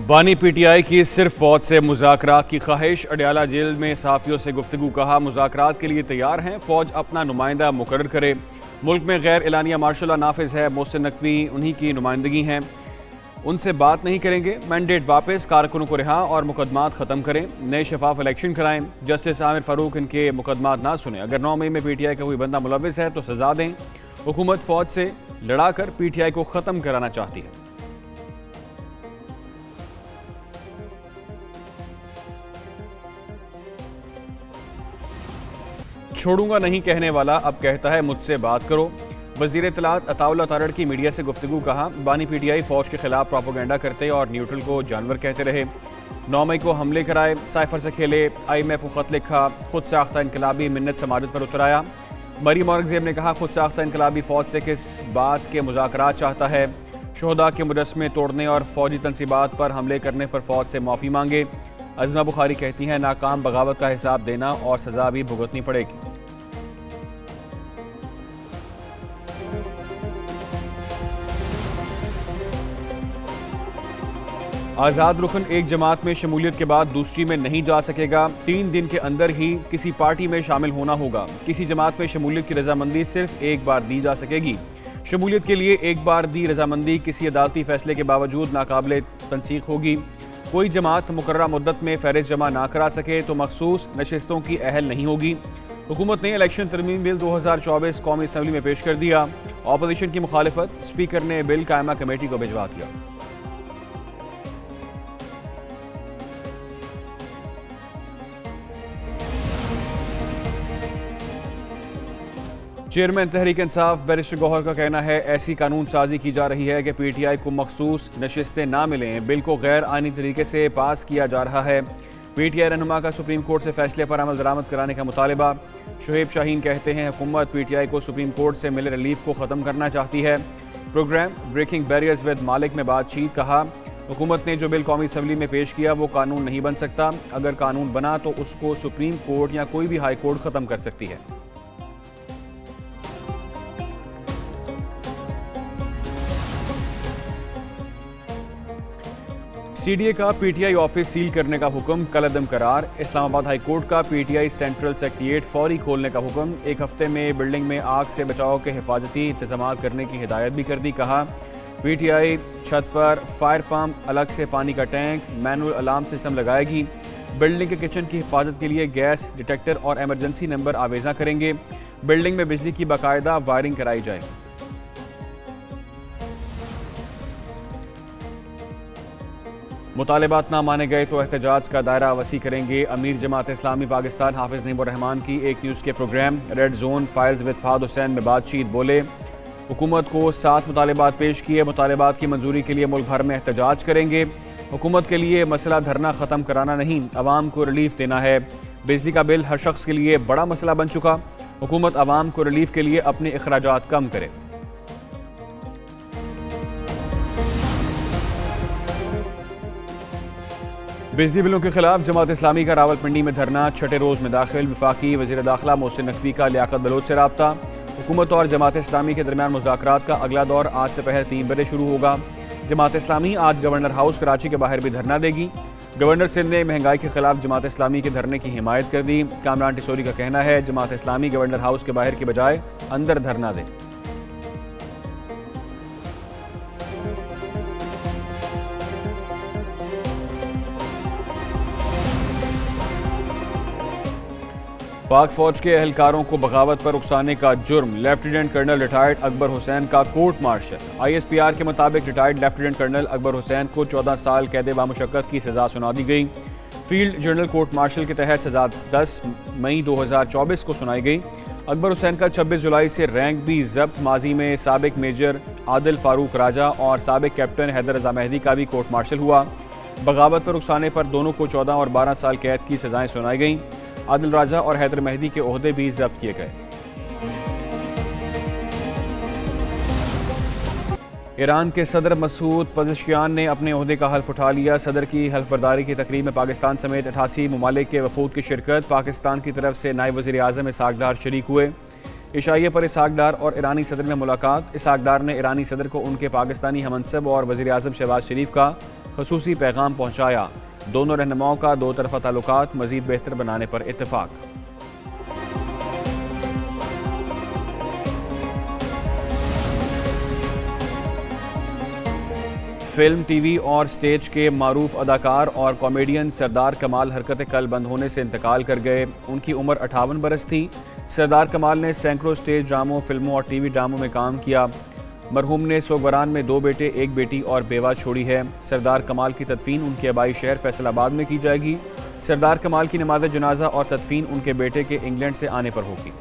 बानी पीटीआई की सिर्फ फौज से मुज़ाकरात की ख्वाहिश। अडयाला जेल में सहाफ़ियों से गुफ्तगू, कहा मुज़ाकरात के लिए तैयार हैं, फौज अपना नुमाइंदा मुकर्रर करे। मुल्क में गैर एलानिया मार्शल लॉ नाफिज है, मोहसिन नकवी उन्हीं की नुमाइंदगी हैं, उनसे बात नहीं करेंगे। मैंडेट वापस, कारकुनों को रिहा और मुकदमात ख़त्म करें, नए शफाफ इलेक्शन कराएं। जस्टिस आमिर फारूक इनके मुकदमात ना सुने, अगर 9 मई में पीटीआई का कोई बंदा मुलविस है तो सजा दें। हुकूमत फौज से लड़ाकर पीटीआई को ख़त्म कराना चाहती है। छोड़ूंगा नहीं कहने वाला अब कहता है मुझसे बात करो। वजीर इत्तलात अताउल्लाह तारड़ की मीडिया से गुफ्तगू, कहा बानी पीटीआई फौज के खिलाफ प्रोपोगेंडा करते और न्यूट्रल को जानवर कहते रहे। 9 मई को हमले कराए, साइफर से खेले, IMF को खत लिखा, खुद साख्ता इनकलाबी मिन्नत समाजत पर उतर आया। मरीम औरंगजेब ने कहा खुद साख्ता इनकलाबी फौज से किस बात के मुज़ाकरात चाहता है। शोहदा के मुजस्समे तोड़ने और फौजी तनसीबात पर हमले करने पर फौज से माफ़ी मांगे। अज़मा बुखारी कहती हैं नाकाम बगावत का हिसाब देना और सजा भी भुगतनी पड़ेगी। आज़ाद रुकन एक जमात में शमूलियत के बाद दूसरी में नहीं जा सकेगा। 3 दिन के अंदर ही किसी पार्टी में शामिल होना होगा। किसी जमात में शमूलियत की रजामंदी सिर्फ एक बार दी जा सकेगी। शमूलियत के लिए एक बार दी रजामंदी किसी अदालती फैसले के बावजूद नाकाबिले तनसीख होगी। कोई जमात मुकर्ररा मुद्दत में फहरिस्त जमा ना करा सके तो मखसूस नशिस्तों की अहल नहीं होगी। हुकूमत ने इलेक्शन तरमीम बिल 2024 कौमी असम्बली में पेश कर दिया। ऑपोजिशन की मुखालिफत, स्पीकर ने बिल कायमा कमेटी को भिजवा दिया। चेयरमैन तहरीक इंसाफ बैरिस्टर गौहर का कहना है ऐसी कानून साजी की जा रही है कि पीटीआई को मखसूस नशिस्तें ना मिलें। बिल को गैर आइनी तरीके से पास किया जा रहा है। पीटीआई रहनुमा का सुप्रीम कोर्ट से फैसले पर अमल दरामद कराने का मुतालबा। शुएब शाहीन कहते हैं हुकूमत पीटीआई को सुप्रीम कोर्ट से मिले रिलीफ को ख़त्म करना चाहती है। प्रोग्राम ब्रेकिंग बैरियर्स विद मालिक में बातचीत, कहा हुकूमत ने जो बिल कौमी असम्बली में पेश किया वो कानून नहीं बन सकता। अगर कानून बना तो उसको सुप्रीम कोर्ट या कोई भी हाई कोर्ट ख़त्म कर सकती है। सीडीए का पीटीआई ऑफिस सील करने का हुक्म, कलअदम करार। इस्लामाबाद हाई कोर्ट का पीटीआई सेंट्रल सेक्रेटेरिएट फौरी खोलने का हुक्म। 1 हफ्ते में बिल्डिंग में आग से बचाव के हिफाजती इंतजाम करने की हिदायत भी कर दी। कहा पीटीआई छत पर फायर पंप, अलग से पानी का टैंक, मैनुअल अलार्म सिस्टम लगाएगी। बिल्डिंग के किचन की हिफाजत के लिए गैस डिटेक्टर और एमरजेंसी नंबर आवेजा करेंगे। बिल्डिंग में बिजली की बाकायदा वायरिंग कराई जाएगी। मुतालिबात ना माने गए तो एहतजाज का दायरा वसी करेंगे। अमीर जमात इस्लामी पाकिस्तान हाफिज नईमुर रहमान की एक न्यूज़ के program red zone files with Fahad Hussain में बातचीत, बोले हुकूमत को 7 मुतालिबात पेश किए। मुतालिबात की मंजूरी के लिए मुल्क भर में एहतजाज करेंगे। हुकूमत के लिए मसला धरना ख़त्म कराना नहीं, अवाम को रिलीफ देना है। बिजली का बिल हर शख्स के लिए बड़ा मसला बन चुका। हुकूमत अवाम को रिलीफ के लिए अपने अखराजात कम करे। बिजली बिलों के खिलाफ जमात इस्लामी का रावलपिंडी में धरना 6ठे रोज़ में दाखिल। वफाकी वज़ीर दाखिला मोहसिन नकवी का लियाकत बलोच से रब्ता। हुकूमत और जमात इस्लामी के दरमियान मुज़ाकरात का अगला दौर आज से पहर 3 बजे शुरू होगा। जमात इस्लामी आज गवर्नर हाउस कराची के बाहर भी धरना देगी। गवर्नर सिंध ने महंगाई के खिलाफ जमात इस्लामी के धरने की हिमायत कर दी। कामरान टिसोरी का कहना है जमात इस्लामी गवर्नर हाउस के बाहर की बजाय अंदर धरना दे। पाक फौज के एहलकारों को बगावत पर उकसाने का जुर्म, lieutenant colonel retired Akbar Hussain का कोर्ट मार्शल। ISPR के मुताबिक retired lieutenant colonel Akbar Hussain को 14 साल कैद बामुशक्कत की सजा सुना दी गई। फील्ड जनरल कोर्ट मार्शल के तहत सजा 10 मई 2024 को सुनाई गई। अकबर हुसैन का 26 जुलाई से रैंक भी जब्त। माजी में साबिक मेजर आदिल फारूक राजा और साबिक कैप्टन हैदर रजा मेहदी का भी कोर्ट मार्शल हुआ। बगावत पर उकसाने पर दोनों को 14 और 12 साल कैद की सजाएं सुनाई गईं। आदिल राजा और हैदर मेहदी के ओहदे भी जब्त किए गए। ईरान के सदर मसूद पज़ेश्कियान ने अपने ओहदे का हल्फ उठा लिया। सदर की हल्फ बर्दारी की तकरीब में पाकिस्तान समेत 88 ममालिक के वफूद की शिरकत। पाकिस्तान की तरफ से नायब वज़ीर आज़म इसहाक डार शरीक हुए। इशाइये पर इसहाक डार और ईरानी सदर में मुलाकात। इसहाक डार ने ईरानी सदर को उनके पाकिस्तानी हमनसब और वज़ीर आज़म शहबाज शरीफ का खसूसी पैगाम पहुँचाया। दोनों रहनुमाओं का दो तरफा ताल्लुकात मज़ीद बेहतर बनाने पर इत्तेफाक। फिल्म, टीवी और स्टेज के मारूफ अदाकार और कॉमेडियन सरदार कमाल हरकत कल बंद होने से इंतकाल कर गए। उनकी उम्र 58 बरस थी। सरदार कमाल ने सैकड़ों स्टेज ड्रामों, फिल्मों और टीवी ड्रामों में काम किया। मरहूम ने सोगवारान में 2 बेटे, 1 बेटी और बेवा छोड़ी है। सरदार कमाल की तदफीन उनके आबाई शहर फैसलाबाद में की जाएगी। सरदार कमाल की नमाज जनाजा और तदफीन उनके बेटे के इंग्लैंड से आने पर होगी।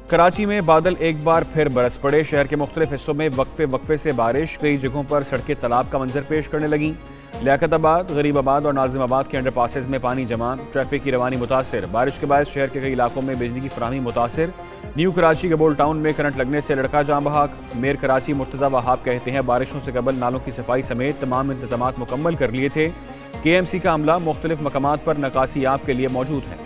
कराची में बादल एक बार फिर बरस पड़े। शहर के मुख्तलिफ हिस्सों में वक्फे से बारिश, कई जगहों पर सड़कें तालाब का मंजर पेश करने लगीं। लियाकताबाद, गरीबाबाद और नाजिमाबाद के अंडरपासेस में पानी जमा, ट्रैफिक की रवानी मुतासर। बारिश के बाद शहर के कई इलाकों में बिजली की फराहमी मुतासर। न्यू कराची गबोल टाउन में करंट लगने से लड़का जाँ बहक। मेयर कराची मुर्तज़ा वहाब कहते हैं, बारिशों से कबल नालों की सफाई समेत तमाम इंतजामात मुकम्मल कर लिए थे। KMC का अमला मुख्तलिफ मकामात पर नकासी आब के लिए मौजूद है।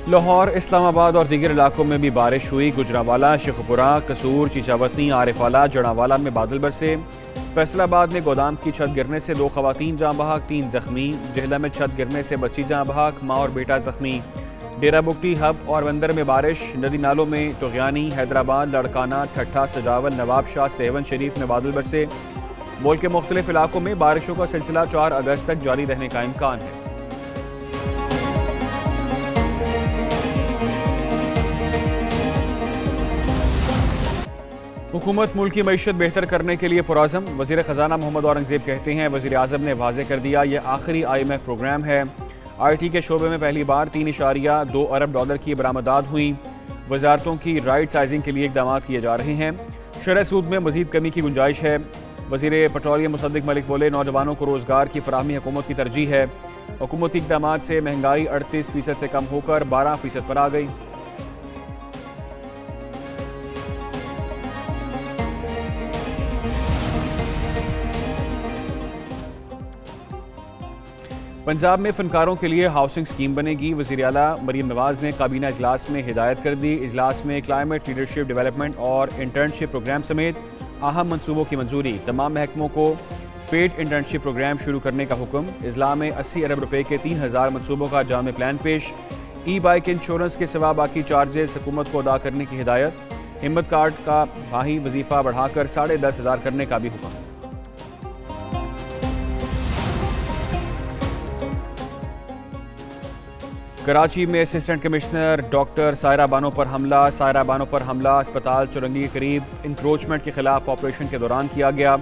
लाहौर, इस्लामाबाद और दीगर इलाकों में भी बारिश हुई। गुजरांवाला, शेखुपुरा, कसूर, चीचावतनी, आरिफाला, जड़ावाला में बादल बरसे। फैसलाबाद में गोदाम की छत गिरने से 2 खवातीन जाँ बहक, 3 जख्मी। जहला में छत गिरने से बच्ची जाँ बहक, माँ और बेटा जख्मी। डेरा बुगटी, हब और बंदर में बारिश। नदी नालों में तुगयानी, हैदराबाद, लड़काना, ठट्ठा, सजावल, नवाब शाह, सेवन शरीफ में बादल बरसे। मुल्क के मुख्तलिफ इलाकों में बारिशों का सिलसिला 4 अगस्त तक जारी रहने का इम्कान है। हुकूमत मुल्क की मईशत बेहतर करने के लिए पुराज़म। वज़ीर ख़जाना मोहम्मद औरंगज़ेब कहते हैं, वज़ीर आज़म ने वाज़ेह कर दिया, यह आखिरी IMF प्रोग्राम है। IT के शोबे में पहली बार $3.2 अरब की बरामदात हुई। वजारतों की राइट साइजिंग के लिए इक़दाम किए जा रहे हैं। शरह सूद में मज़ीद कमी की गुंजाइश है। वज़ीर पेट्रोलियम मुसद्दिक मलिक बोले, नौजवानों को रोज़गार की फराहमी हुकूमत की तरजीह है। हुकूमती इक़दाम से महंगाई 38% से कम होकर 12% पर आ गई। पंजाब में फनकारों के लिए हाउसिंग स्कीम बनेगी। वज़ीर आला मरीम नवाज ने काबीना इजलास में हिदायत कर दी। इजलास में क्लाइमेट लीडरशिप डेवलपमेंट और इंटर्नशिप प्रोग्राम समेत अहम मनसूबों की मंजूरी। तमाम महकमों को पेड इंटर्नशिप प्रोग्राम शुरू करने का हुक्म। इजला में 80 अरब रुपए के 3000 मनसूबों का जामे प्लान पेश। E-बाइक इंश्योरेंस के सिवा बाकी चार्जेस हुकूमत को अदा करने की हिदायत। हिम्मत कार्ड का माही वजीफा बढ़ाकर 10,500 करने का भी हुक्म। कराची में assistant commissioner doctor Saira Bano पर हमला। सायरा बानो पर हमला अस्पताल चुरंगी के करीब इंक्रोचमेंट के खिलाफ ऑपरेशन के दौरान किया गया।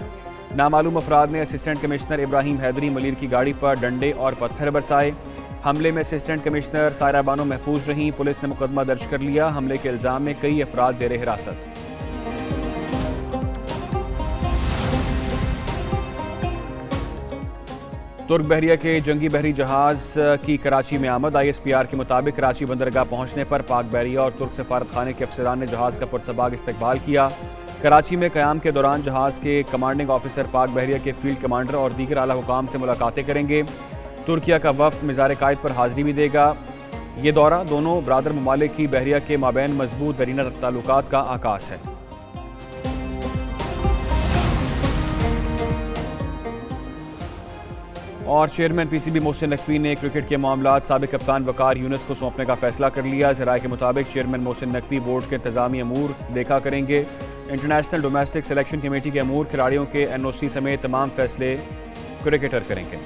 नामालूम अफराद ने असिस्टेंट कमिश्नर इब्राहिम हैदरी मलिर की गाड़ी पर डंडे और पत्थर बरसाए। हमले में असिस्टेंट कमिश्नर सायरा बानो महफूज रहीं। पुलिस ने मुकदमा दर्ज कर लिया। हमले के इल्जाम में कई अफराद जेर हिरासत। तुर्क बहरिया के जंगी बहरी जहाज की कराची में आमद। ISPR के मुताबिक कराची बंदरगाह पहुंचने पर पाक बहरिया और तुर्क सफारत खाने के अफसरान ने जहाज का पुरतबाग इस्तकबाल किया। कराची में क़याम के दौरान जहाज के कमांडिंग ऑफिसर पाक बहरिया के फील्ड कमांडर और दीगर आला हुकाम से मुलाकातें करेंगे। तुर्किया का वफ्द मिज़ार कायद पर हाजिरी भी देगा। ये दौरा दोनों बरादर ममालिक की बहरिया के माबैन मजबूत दरीना ताल्लुकात का आकाश है। और चेयरमैन PCB मोहसिन नकवी ने क्रिकेट के मामलात साबिक कप्तान वकार यूनुस को सौंपने का फैसला कर लिया। ज़राए के मुताबिक चेयरमैन मोहसिन नकवी बोर्ड के इंतजामी अमूर देखा करेंगे। इंटरनेशनल डोमेस्टिक सिलेक्शन कमेटी के अमूर, खिलाड़ियों के NOC समेत तमाम फैसले क्रिकेटर करेंगे।